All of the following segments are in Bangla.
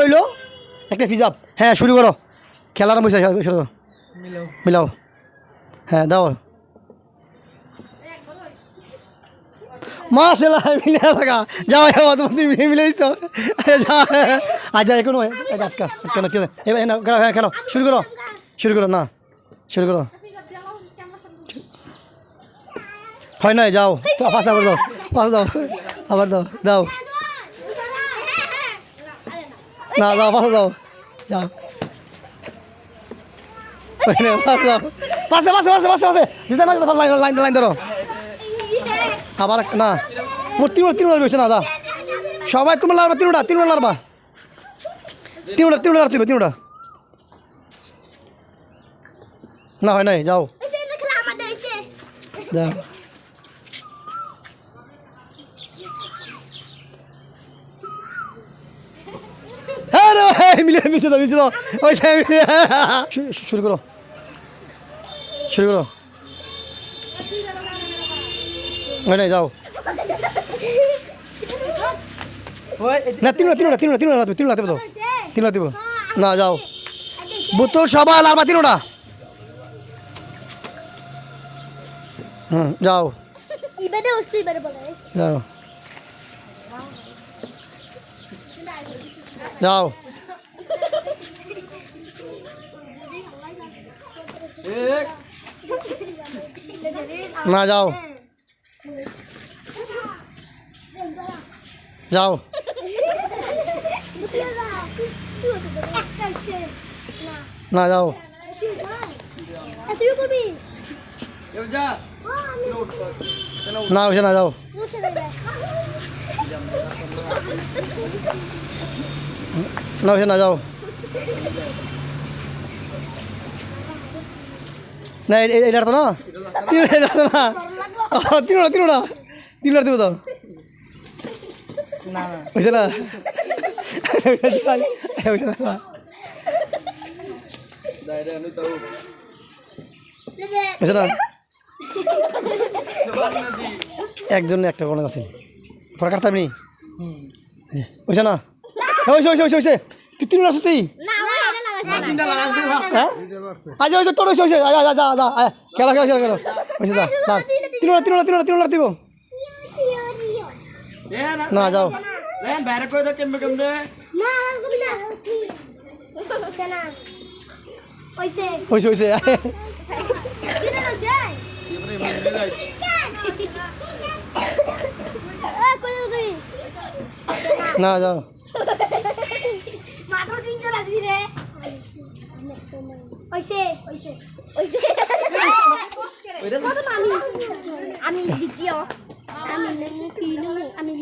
হইলো একটা ফিজাব। হ্যাঁ শুরু করো, খেলার বসে শুরু করো। মিলাও। হ্যাঁ দাও। মাশাআল্লাহ মিলে থাকা যাও তুমি মিলেছ। আচ্ছা এখনো আটকা আটকা না এবার হ্যাঁ খেলো শুরু করো শুরু করো না শুরু করো হয় নাই যাও পাঁচ আবার দাও পাঁচ দাও আবার দাও দাও না দাও পাঁচ দাও যাও পাঁচ দাও পাশে পাশে পাশে পাশে পাশে যেতে লাইন লাইন লাইন ধরো আবার না মোট তিনবার রয়েছে না দা সবাই তোমার লাড়বা তিনটা লাড়বা তিনটা লাড়তে তিনটা না হয় নাই যাও যাও হ্যাঁ মিলে মিশে দাও মিশে দাও ওই শুরু করো শুরু করো হয় নাই যাও না তিনটা দেবো না যাও বোতল সবাই লাড়বা তিনটা যাও যাও যাও না যাও যাও না যাও না হয়েছে না যাও না হয়েছে না যাও না এটা তো না তিনটা দেবো তো হয়েছে না হয়েছে না হয়েছে না একজন একটা কোনো আছে ফরক কাটতে আপনি হয়েছে না হয়েছে হয়েছে হয়েছে হয়েছে তুই তিনটা আসো তুই আচ্ছা হয়েছে তোর হয়েছে যা যা যা যা খেলা খেলা খেলা খেলো হয়েছে যা তিনটা দিব না যাও হয়েছে হয়েছে না যাও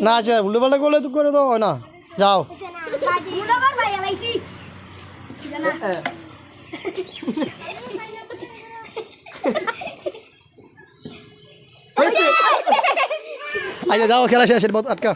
না আচ্ছা উল্টো পাল্টা করলে তো করে দাও না যাও আচ্ছা যাও খেলা শেষ আটকা